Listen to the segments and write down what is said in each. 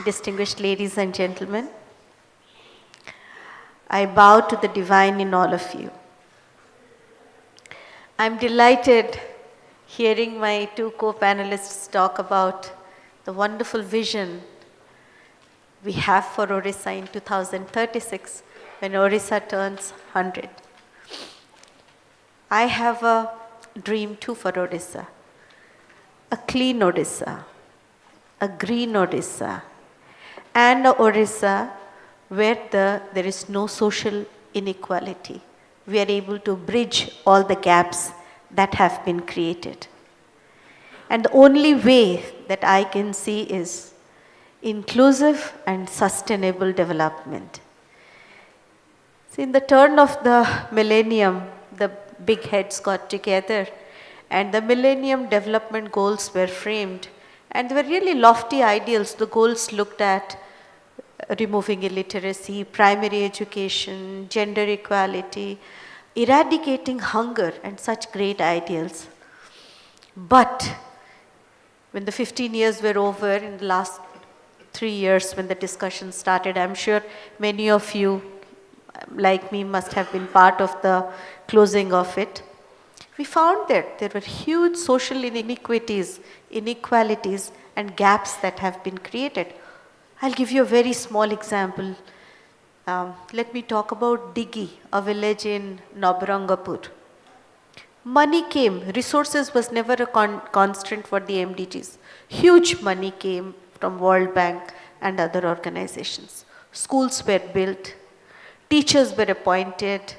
distinguished ladies and gentlemen, I bow to the divine in all of you. I'm delighted hearing my two co-panelists talk about the wonderful vision we have for Odisha in 2036 when Odisha turns 100. I have a dream too for Odisha, a clean Odisha, a green Odisha, and a Odisha where there is no social inequality. We are able to bridge all the gaps that have been created. And the only way that I can see is inclusive and sustainable development. See, in the turn of the millennium, the big heads got together and the Millennium Development Goals were framed, and they were really lofty ideals. The goals looked at removing illiteracy, primary education, gender equality, eradicating hunger, and such great ideals. But when the 15 years were over, in the last 3 years when the discussion started, I'm sure many of you, like me, must have been part of the closing of it. We found that there were huge social inequities, and gaps that have been created. I'll give you a very small example. Let me talk about Diggi, a village in Nabarangapur. Money came, resources was never a constraint for the MDGs. Huge money came from World Bank and other organizations. Schools were built, teachers were appointed,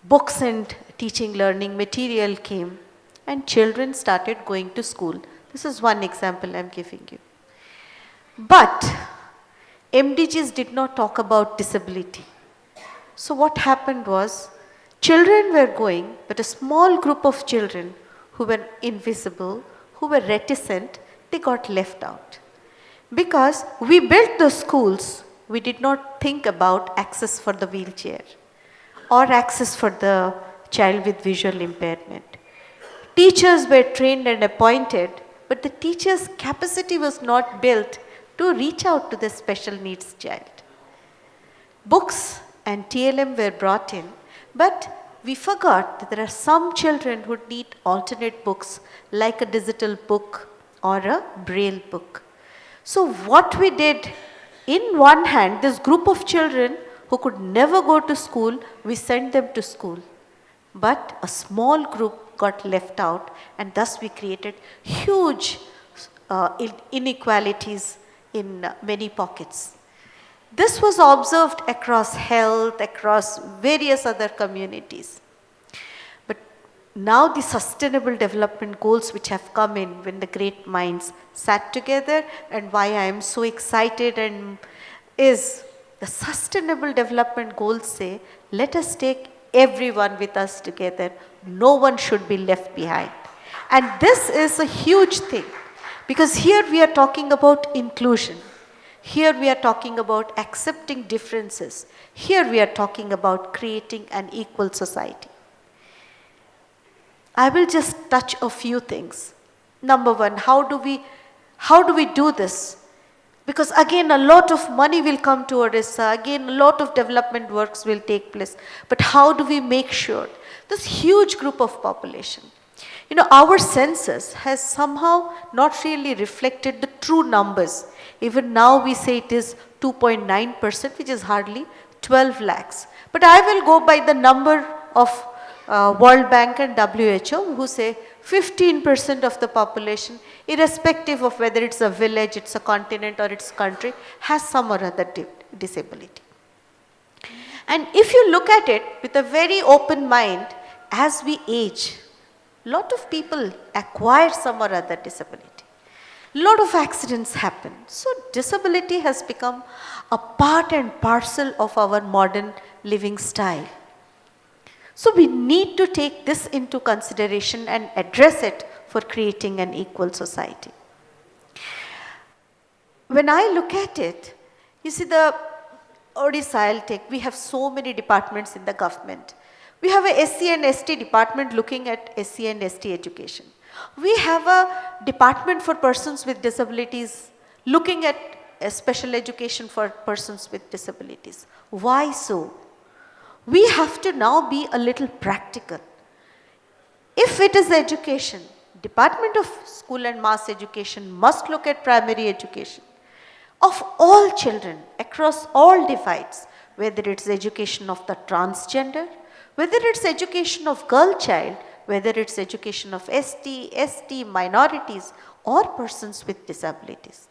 books and teaching learning material came, and children started going to school. This is one example I'm giving you. But MDGs did not talk about disability. So what happened was, children were going, but a small group of children who were invisible, who were reticent, they got left out. Because we built the schools, we did not think about access for the wheelchair or access for the child with visual impairment. Teachers were trained and appointed, but the teacher's capacity was not built to reach out to the special needs child. Books and TLM were brought in, but we forgot that there are some children who need alternate books like a digital book or a braille book. So what we did, in one hand, this group of children who could never go to school, we sent them to school. But a small group got left out, and thus we created huge inequalities in many pockets. This was observed across health, across various other communities. But now the sustainable development goals which have come in when the great minds sat together, and why I am so excited and is the sustainable development goals say, let us take everyone with us together. No one should be left behind. And this is a huge thing, because here we are talking about inclusion. Here we are talking about accepting differences. Here we are talking about creating an equal society. I will just touch a few things. Number one, how do we do this? Because again, a lot of money will come to Odisha, again, a lot of development works will take place. But how do we make sure this huge group of population? You know, our census has somehow not really reflected the true numbers. Even now we say it is 2.9%, which is hardly 12 lakhs. But I will go by the number of World Bank and WHO, who say 15% of the population, irrespective of whether it's a village, it's a continent or it's a country, has some or other disability. And if you look at it with a very open mind, as we age, lot of people acquire some or other disability. Lot of accidents happen. So disability has become a part and parcel of our modern living style. So we need to take this into consideration and address it for creating an equal society. When I look at it, you see the Odisha, I'll take, we have so many departments in the government. We have a SC and ST department looking at SC and ST education. We have a department for persons with disabilities looking at special education for persons with disabilities. Why so? We have to now be a little practical. If it is education, Department of School and Mass Education must look at primary education of all children across all divides, whether it's education of the transgender, whether it's education of girl child, whether it's education of ST, minorities or persons with disabilities.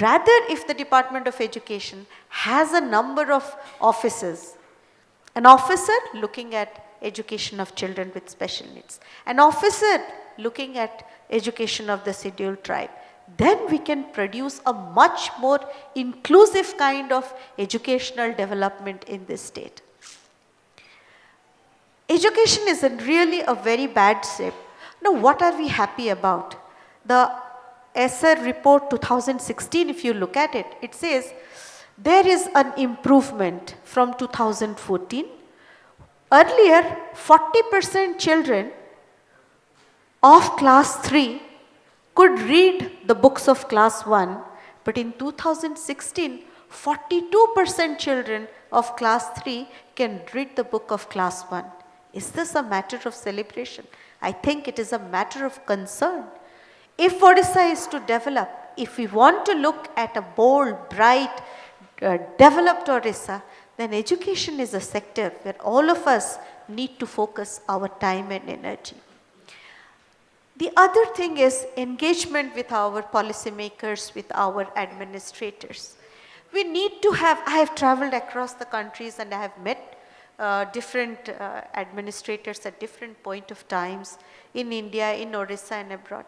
Rather, if the Department of Education has a number of offices, an officer looking at education of children with special needs, an officer looking at education of the scheduled tribe, then we can produce a much more inclusive kind of educational development in this state. Education is really a very bad shape. Now, what are we happy about? The ESSER report 2016, if you look at it, it says there is an improvement from 2014. Earlier, 40% children of class 3 could read the books of class 1, but in 2016, 42% children of class 3 can read the book of class 1. Is this a matter of celebration? I think it is a matter of concern. If Odisha is to develop, if we want to look at a bold, bright, developed Odisha, then education is a sector where all of us need to focus our time and energy. The other thing is engagement with our policymakers, with our administrators. We need to have, I have traveled across the countries and I have met different administrators at different point of times in India, in Odisha and abroad.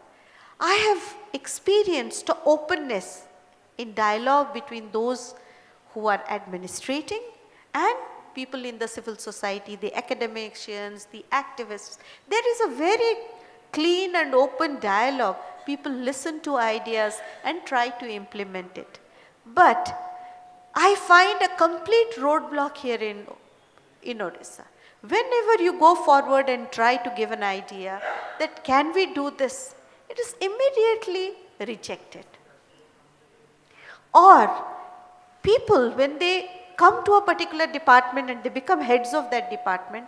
I have experienced openness in dialogue between those who are administrating and people in the civil society, the academicians, the activists. There is a very clean and open dialogue. People listen to ideas and try to implement it. But I find a complete roadblock here in Odisha. Whenever you go forward and try to give an idea that can we do this, it is immediately rejected. Or people, when they come to a particular department and they become heads of that department,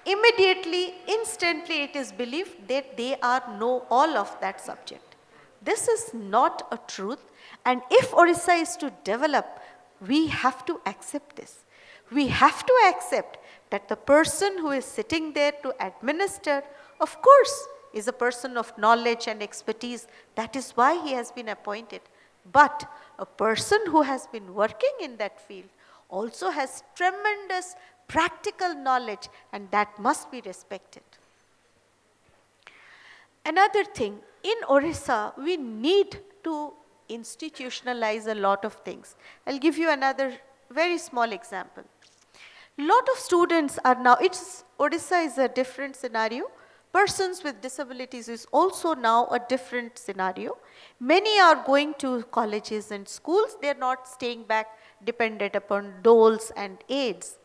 immediately, instantly it is believed that they know all of that subject. This is not a truth, and if Odisha is to develop, we have to accept this. We have to accept that the person who is sitting there to administer, of course, is a person of knowledge and expertise. That is why he has been appointed. But a person who has been working in that field also has tremendous practical knowledge, and that must be respected. Another thing, in Odisha, we need to institutionalize a lot of things. I'll give you another very small example. Lot of students are now, Odisha is a different scenario. Persons with disabilities is also now a different scenario. Many are going to colleges and schools. They are not staying back dependent upon doles and aids.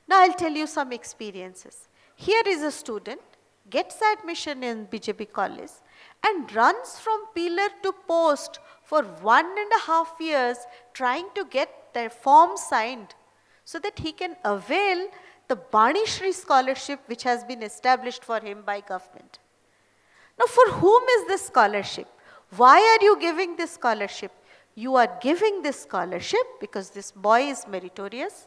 Now I'll tell you some experiences. Here is a student, gets admission in BJP college and runs from pillar to post for 1.5 years trying to get their form signed so that he can avail the Bani Shri scholarship which has been established for him by government. Now for whom is this scholarship? Why are you giving this scholarship? You are giving this scholarship because this boy is meritorious.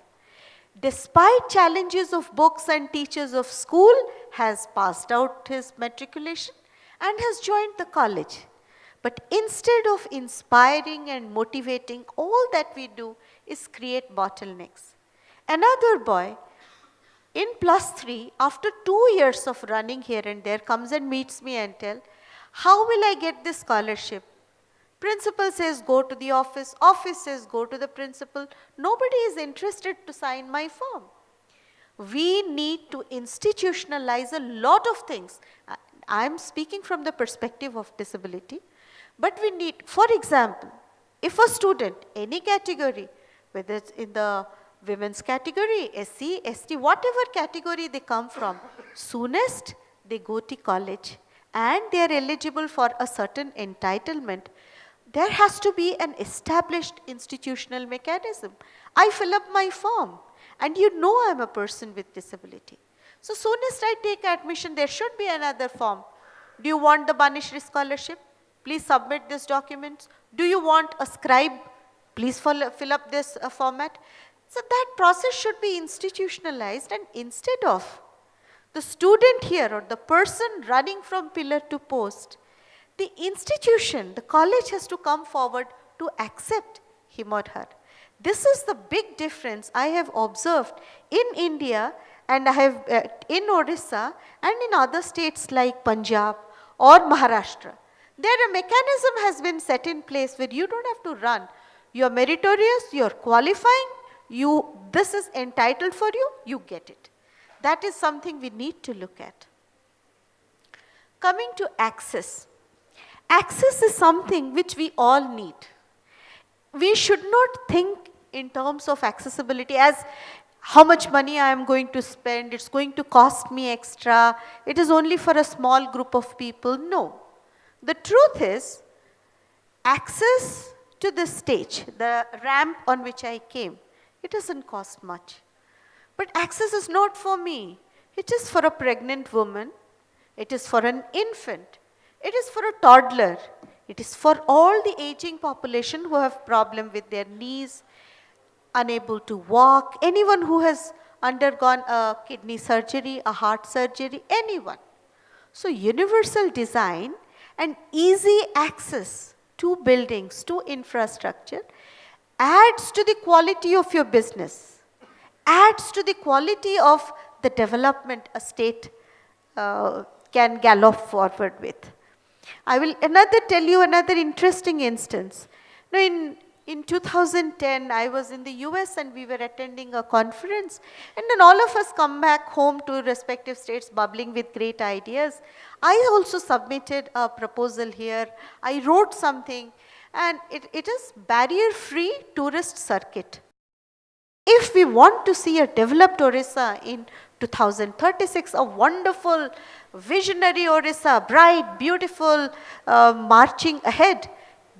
Despite challenges of books and teachers of school, has passed out his matriculation and has joined the college. But instead of inspiring and motivating, all that we do is create bottlenecks. Another boy in +3, after 2 years of running here and there, comes and meets me and tells, how will I get this scholarship? Principal says go to the office says go to the principal. Nobody is interested to sign my form. We need to institutionalize a lot of things. I am speaking from the perspective of disability, but we need, for example, if a student, any category, whether it's in the women's category, SC, ST, whatever category they come from, soonest they go to college and they are eligible for a certain entitlement, There has to be an established institutional mechanism. I fill up my form and you know I'm a person with disability. So soonest I take admission, there should be another form. Do you want the Banishri scholarship? Please submit this document. Do you want a scribe? Please fill up this format. So that process should be institutionalized, and instead of the student here or the person running from pillar to post, the institution, the college has to come forward to accept him or her. This is the big difference I have observed in India, and I have in Odisha and in other states like Punjab or Maharashtra. There a mechanism has been set in place where you don't have to run. You are meritorious, you are qualifying, this is entitled for you, you get it. That is something we need to look at. Coming to access. Access is something which we all need. We should not think in terms of accessibility as how much money I am going to spend, it's going to cost me extra, it is only for a small group of people. No. The truth is, access to the stage, the ramp on which I came, it doesn't cost much. But access is not for me. It is for a pregnant woman. It is for an infant. It is for a toddler. It is for all the aging population who have problem with their knees, unable to walk, anyone who has undergone a kidney surgery, a heart surgery, anyone. So universal design and easy access to buildings, to infrastructure adds to the quality of your business, adds to the quality of the development a state can gallop forward with. I will tell you another interesting instance. Now in 2010, I was in the US and we were attending a conference, and then all of us come back home to respective states bubbling with great ideas. I also submitted a proposal here. I wrote something, and it is barrier-free tourist circuit. If we want to see a developed Odisha in 2036, a wonderful, visionary Odisha, bright, beautiful, marching ahead,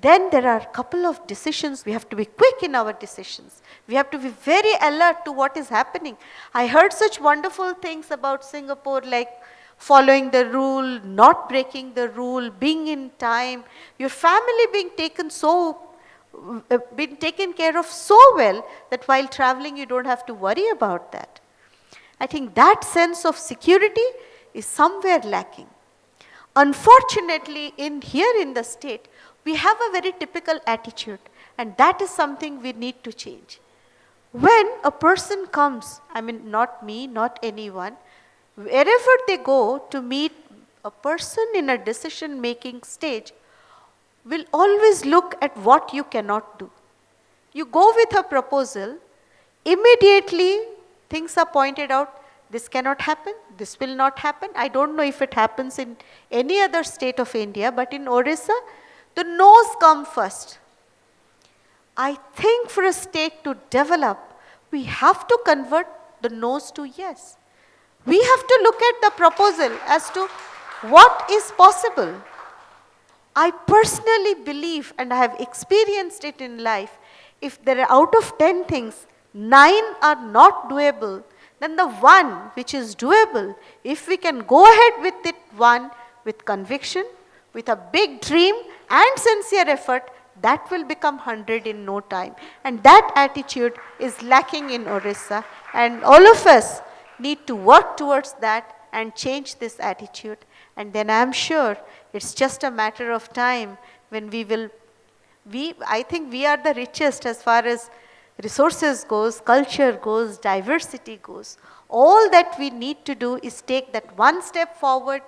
then there are a couple of decisions. We have to be quick in our decisions. We have to be very alert to what is happening. I heard such wonderful things about Singapore, like following the rule, not breaking the rule, being in time, your family being taken care of so well that while traveling you don't have to worry about that. I think that sense of security is somewhere lacking. Unfortunately, here in the state, we have a very typical attitude, and that is something we need to change. When a person comes, I mean not me, not anyone, wherever they go to meet a person in a decision-making stage, will always look at what you cannot do. You go with a proposal, immediately things are pointed out, this cannot happen, this will not happen. I don't know if it happens in any other state of India, but in Odisha, the no's come first. I think for a state to develop, we have to convert the no's to yes. We have to look at the proposal as to what is possible. I personally believe, and I have experienced it in life, if there are out of 10 things, 9 are not doable, then the one which is doable, if we can go ahead with it one with conviction, with a big dream and sincere effort, that will become 100 in no time. And that attitude is lacking in Odisha, and all of us need to work towards that and change this attitude. And then I am sure it's just a matter of time when I think we are the richest as far as resources goes, culture goes, diversity goes. All that we need to do is take that one step forward,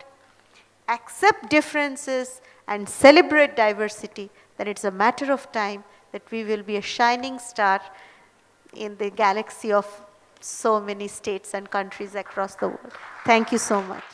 accept differences and celebrate diversity. Then it's a matter of time that we will be a shining star in the galaxy of so many states and countries across the world. Thank you so much.